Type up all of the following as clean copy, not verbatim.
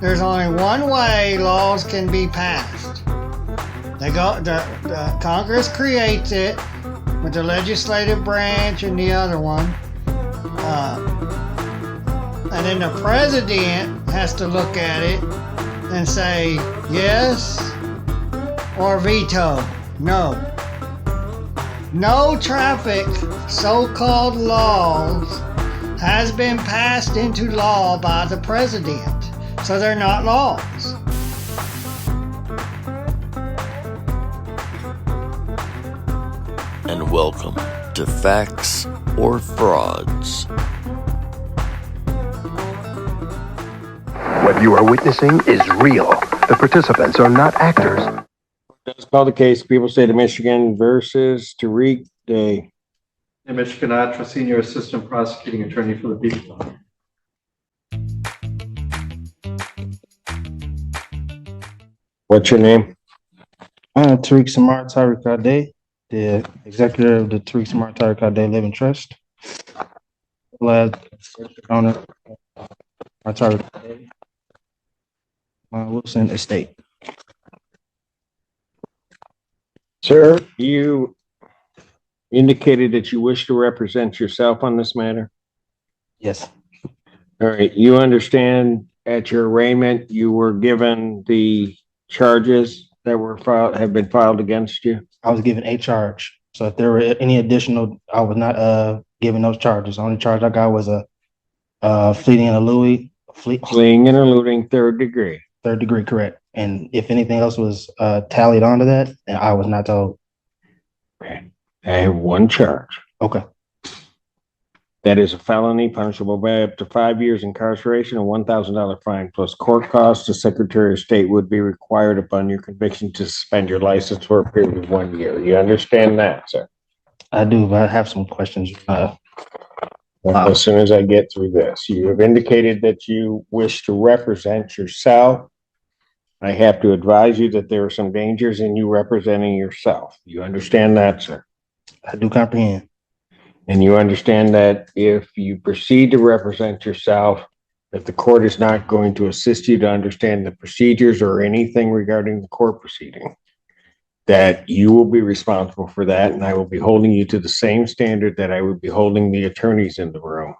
there's only one way laws can be passed. The Congress creates it with the legislative branch and the other one. And then the president has to look at it and say yes or veto. No. No traffic so-called laws has been passed into law by the president. So they're not laws. And welcome to Facts or Frauds. What you are witnessing is real. The participants are not actors. Let's call the case. People State of Michigan versus Tariq Day. Michigan Atra, Senior Assistant Prosecuting Attorney for the people. What's your name? Tariq Samar Tariq, the executive of the Tariq Samar Tariq Living Trust. Glad owner Tariq Wilson Estate. Sir, you indicated that you wish to represent yourself on this matter. Yes. All right. You understand at your arraignment you were given the charges that were have been filed against you? I was given a charge. So if there were any additional, I was not given those charges. The only charge I got was a fleeing and eluding. Fleeing and eluding third degree. Third degree, correct. And if anything else was tallied onto that, and I was not told. Okay. I have one charge. Okay. That is a felony punishable by up to 5 years incarceration and $1,000 fine plus court costs. The Secretary of State would be required upon your conviction to suspend your license for a period of 1 year. You understand that, sir? I do, but I have some questions. As soon as I get through this, you have indicated that you wish to represent yourself. I have to advise you that there are some dangers in you representing yourself. You understand that, sir? I do comprehend. And you understand that if you proceed to represent yourself, that the court is not going to assist you to understand the procedures or anything regarding the court proceeding, that you will be responsible for that, and I will be holding you to the same standard that I would be holding the attorneys in the room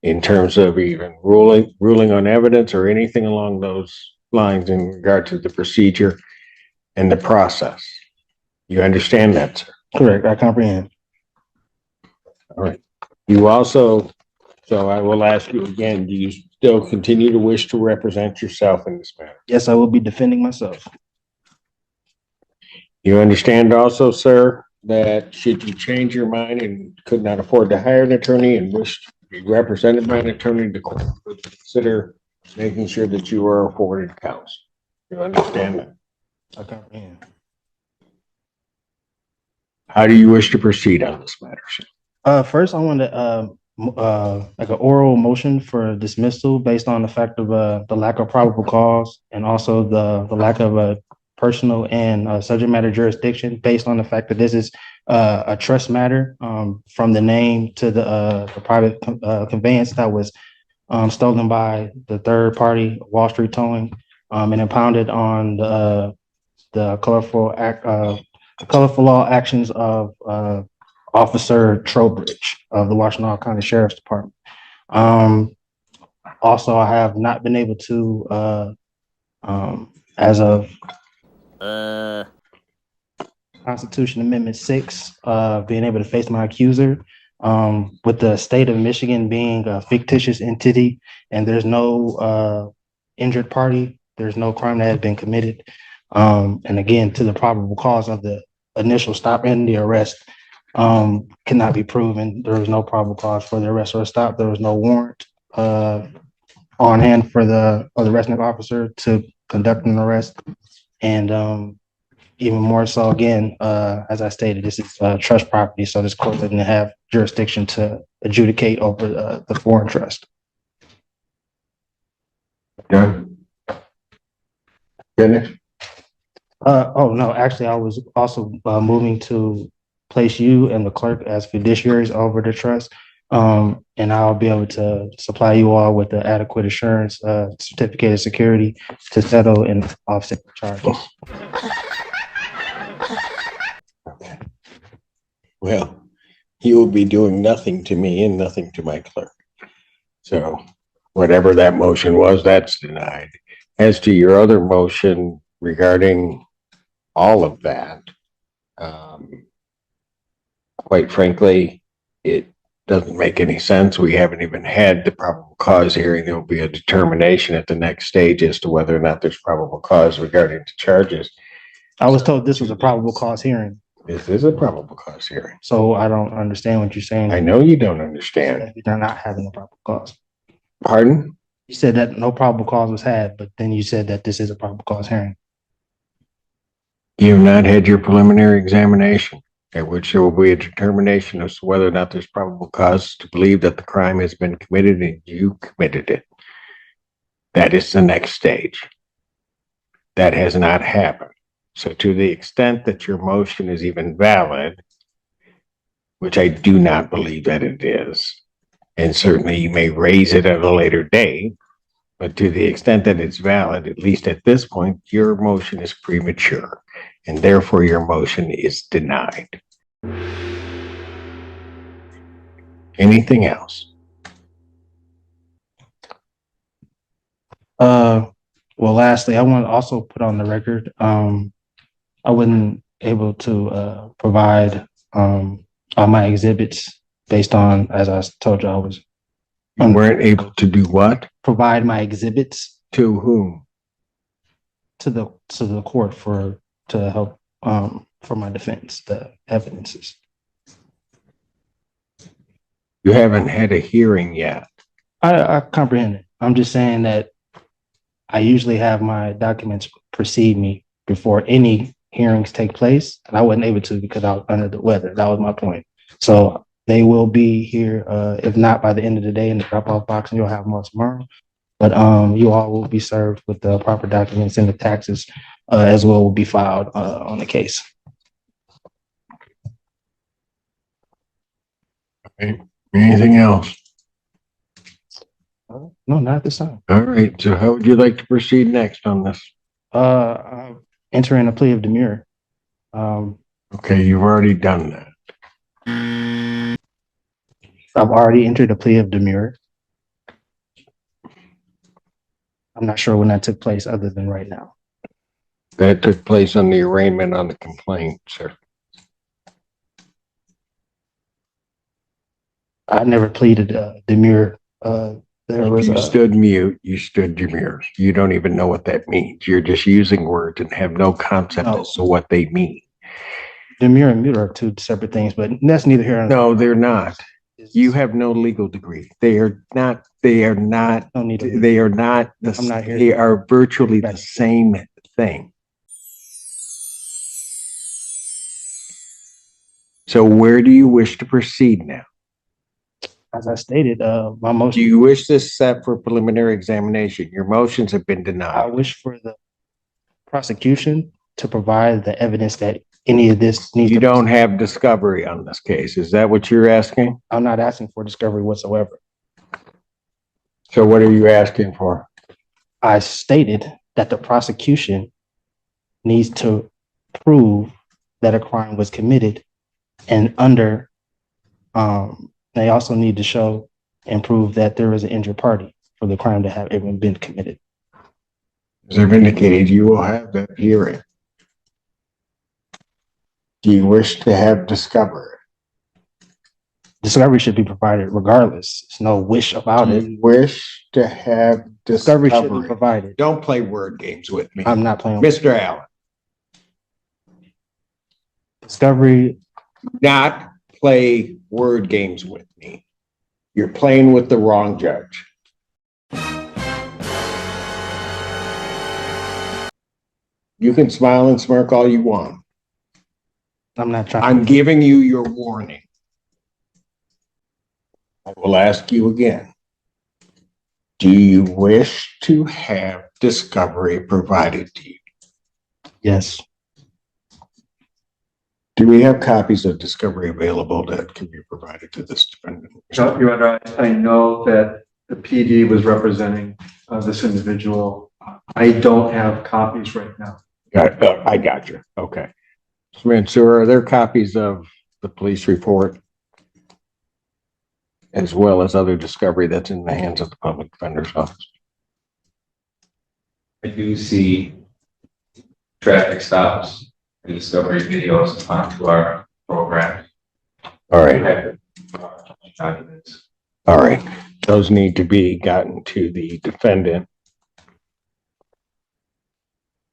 in terms of even ruling on evidence or anything along those lines in regard to the procedure and the process. You understand that, sir? Correct. I comprehend. All right. You also, so I will ask you again, do you still continue to wish to represent yourself in this matter? Yes, I will be defending myself. You understand also, sir, that should you change your mind and could not afford to hire an attorney and wish to be represented by an attorney, the court would consider making sure that you are afforded counsel. You understand that? I comprehend. How do you wish to proceed on this matter, sir? First, I want to like an oral motion for dismissal based on the fact of the lack of probable cause and also the lack of a personal and subject matter jurisdiction based on the fact that this is a trust matter from the name to the private conveyance that was stolen by the third party, Wall Street Towing, and impounded on the colorful law actions of Officer Trowbridge of the Washtenaw County Sheriff's Department. Also, I have not been able to, as of Constitution Amendment 6, being able to face my accuser, with the state of Michigan being a fictitious entity and there's no injured party, there's no crime that has been committed. And again, to the probable cause of the initial stop and the arrest, cannot be proven. There was no probable cause for the arrest or stop. There was no warrant on hand for the arresting officer to conduct an arrest. And even more so, again, as I stated, this is trust property, so this court doesn't have jurisdiction to adjudicate over the foreign trust. Done. Finish. Oh no, actually, I was also moving to place you and the clerk as fiduciaries over the trust. And I'll be able to supply you all with the adequate assurance certificate of security to settle and offset the charges. Well, you will be doing nothing to me and nothing to my clerk. So whatever that motion was, that's denied. As to your other motion regarding all of that, quite frankly, it doesn't make any sense. We haven't even had the probable cause hearing. There will be a determination at the next stage as to whether or not there's probable cause regarding the charges. I was told this was a probable cause hearing, This is a probable cause hearing. so I don't understand what you're saying. I know you don't understand. They're not having a probable cause. Pardon? You said that no probable cause was had, but then you said that this is a probable cause hearing. You have not had your preliminary examination, at which there will be a determination as to whether or not there's probable cause to believe that the crime has been committed and you committed it. That is the next stage. That has not happened. So to the extent that your motion is even valid, which I do not believe that it is, and certainly you may raise it at a later date, but to the extent that it's valid, at least at this point, your motion is premature, and therefore your motion is denied. Anything else? Well, lastly, I want to also put on the record, I wasn't able to provide all my exhibits based on, as I told you, I was You weren't able to do what? provide my exhibits To whom? to the court to help for my defense, the evidences. You haven't had a hearing yet. I comprehend it. I'm just saying that I usually have my documents precede me before any hearings take place, and I wasn't able to because I was under the weather. That was my point. So they will be here, if not by the end of the day in the drop-off box, and you'll have them tomorrow. But you all will be served with the proper documents, and the taxes as well will be filed on the case. Okay. Anything else? No, not at this time. All right. So how would you like to proceed next on this? I'm entering a plea of demurrer. Okay, you've already done that. I've already entered a plea of demurrer. I'm not sure when that took place other than right now. That took place on the arraignment on the complaint, sir. I never pleaded demurrer. You stood mute, you stood demure. You don't even know what that means. You're just using words and have no concept as to what they mean. Demurrer and mute are two separate things, but that's neither here nor there. No, they're not. You have no legal degree. They are not, No need to. they are not, I'm not here. they are virtually the same thing. So where do you wish to proceed now? As I stated, my Do motion, you wish this set for preliminary examination? Your motions have been I denied. wish for the prosecution to provide the evidence that any of this needs. You to- don't have discovery on this case. Is that what you're asking? I'm not asking for discovery whatsoever. So what are you asking for? I stated that the prosecution needs to prove that a crime was committed, and they also need to show and prove that there is an injured party for the crime to have even been committed. As I've indicated, you will have that hearing. Do you wish to have discovery? Discovery should be provided regardless. There's no wish about Do it. you wish to have Discovery should be discovery? provided. Don't play word games with me. I'm not playing. Mr. Allen, Discovery, not play word games with me. You're playing with the wrong judge. You can smile and smirk all you want. I'm not trying. I'm giving you your warning. I will ask you again. Do you wish to have discovery provided to you? Yes. Do we have copies of discovery available that can be provided to this defendant? Your Honor, I know that the PD was representing this individual. I don't have copies right now. I got you. Okay. So are there copies of the police report as well as other discovery that's in the hands of the public defender's office? I do see traffic stops and discovery videos onto our program. All We right. have documents. All right. Those need to be gotten to the defendant.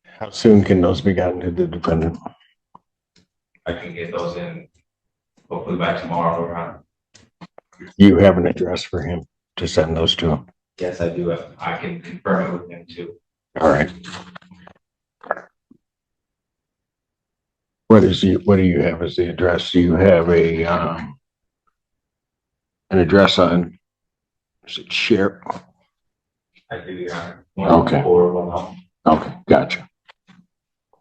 How soon can those be gotten to the defendant? I can get those in hopefully by tomorrow around. You have an address for him to send those to him. Yes, I do. I can confirm it with him too. All right. What do you have as the address? Do you have an address on, is it share? I do, Your Honor. Okay. 11410. Okay, gotcha.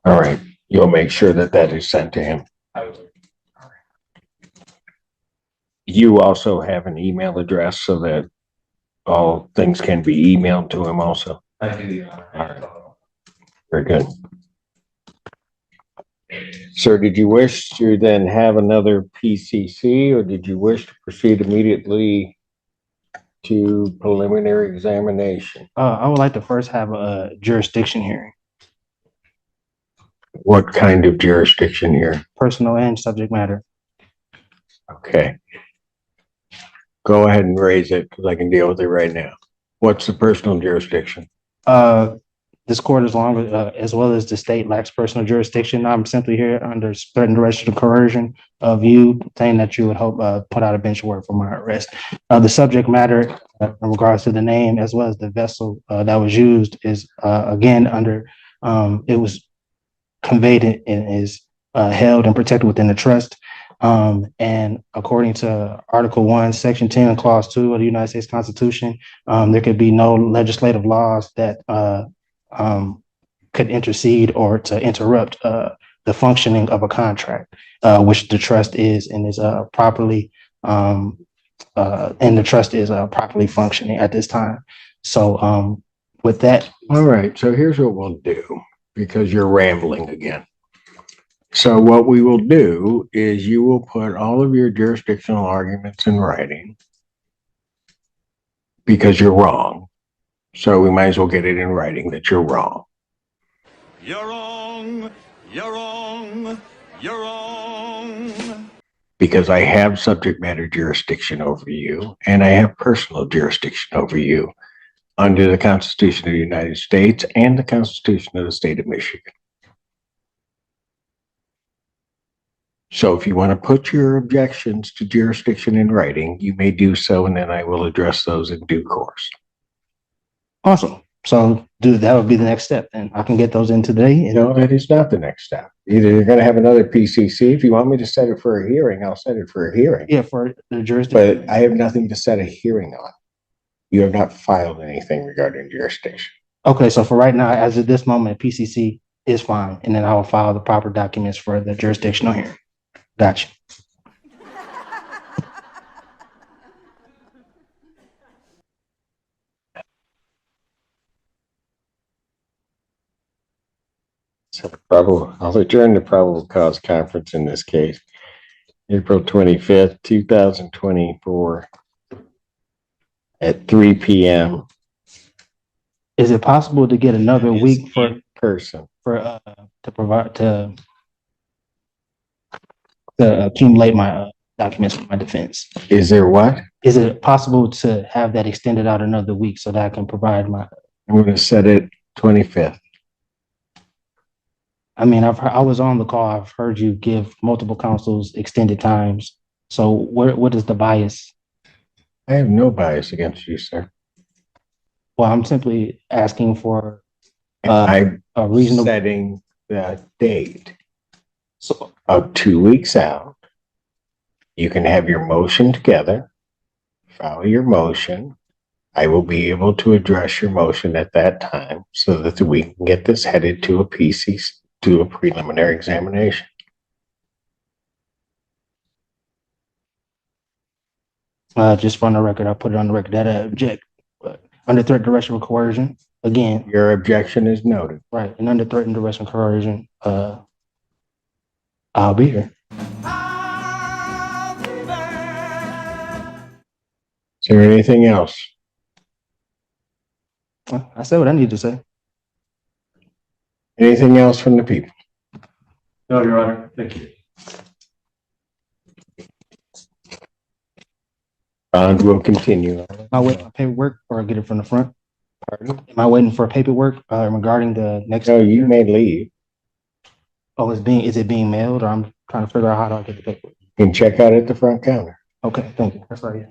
All right. You'll make sure that that is sent to him. I will. You also have an email address so that all things can be emailed to him also. I do, Your Honor. All right. Very good. Sir, did you wish to then have another PCC or did you wish to proceed immediately to preliminary examination? I would like to first have a jurisdiction hearing, What kind of jurisdiction here? personal and subject matter. Okay. Go ahead and raise it because I can deal with it right now. What's the personal jurisdiction? This court, as well as the state, lacks personal jurisdiction. I'm simply here under threat and duress of coercion of you, saying that you would hope put out a bench warrant for my arrest. The subject matter in regards to the name as well as the vessel that was used is again under it was conveyed and is held and protected within the trust. And according to Article 1, Section 10, Clause 2 of the United States Constitution, there could be no legislative laws that could intercede or to interrupt the functioning of a contract, which the trust is and is properly and the trust is properly functioning at this time. So with that. All right. So here's what we'll do because you're rambling again. So what we will do is you will put all of your jurisdictional arguments in writing because you're wrong. So we might as well get it in writing that you're wrong. You're wrong. You're wrong. You're wrong. Because I have subject matter jurisdiction over you and I have personal jurisdiction over you under the Constitution of the United States and the Constitution of the State of Michigan. So if you want to put your objections to jurisdiction in writing, you may do so, and then I will address those in due course. Awesome. So that would be the next step, and I can get those in today. No, that is not the next step. Either you're going to have another PCC. If you want me to set it for a hearing, I'll set it for a hearing. Yeah, for the jurisdiction. But I have nothing to set a hearing on. You have not filed anything regarding jurisdiction. Okay, so for right now, as of this moment, PCC is fine, and then I will file the proper documents for the jurisdictional hearing. Gotcha. So I'll adjourn the probable cause conference in this case, April 25th, 2024 at 3 p.m. Is it possible to get another week for person to provide to accumulate my documents for my defense? Is there what? Is it possible to have that extended out another week so that I can provide my? I'm going to set it 25th. I mean, I was on the call. I've heard you give multiple counsels extended times. So what is the bias? I have no bias against you, sir. Well, I'm simply asking for I'm a reasonable setting the date So of 2 weeks out. You can have your motion together, file your motion. I will be able to address your motion at that time so that we can get this headed to a PC, to a preliminary examination. Just for the record, I put it on the record that I object. But under threat, duress, or coercion, again, Your objection is noted. right, and under threat and duress and coercion, I'll be here. Is there anything else? I said what I need to say. Anything else from the people? No, Your Honor, thank you. Bond will continue. Am I waiting for paperwork or get it from the front? Pardon? Am I waiting for paperwork regarding the next? No, you may leave. Oh, is it being mailed, or I'm trying to figure out how do I get the paperwork? You can check out at the front counter. Okay, thank you. That's all right.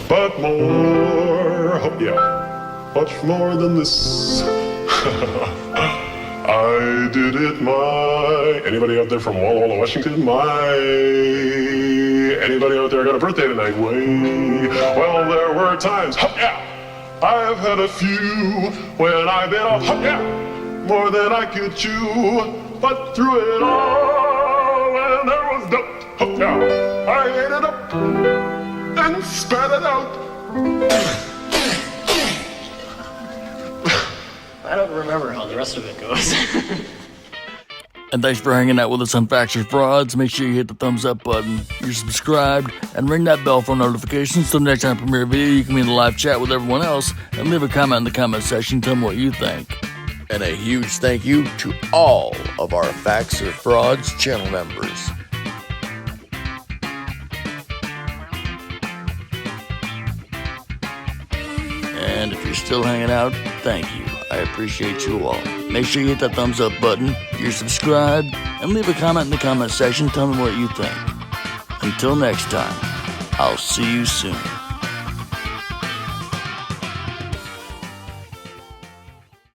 But more, oh yeah, much more than this. I did it my, anybody out there from Walla Walla, Washington? Anybody out there got a birthday tonight? Well, there were times, oh yeah, I've had a few when I bit off, oh yeah, more than I could chew. But through it all, when there was doubt, oh yeah, I ate it up and spat it out. I don't remember how the rest of it goes. And thanks for hanging out with us on Facts or Frauds. Make sure you hit the thumbs up button, you're subscribed, and ring that bell for notifications. So next time I premiere a video, you can be in the live chat with everyone else and leave a comment in the comment section. Tell me what you think. And a huge thank you to all of our Facts or Frauds channel members. And if you're still hanging out, thank you. I appreciate you all. Make sure you hit that thumbs up button, you're subscribed, and leave a comment in the comment section. Tell me what you think. Until next time, I'll see you soon.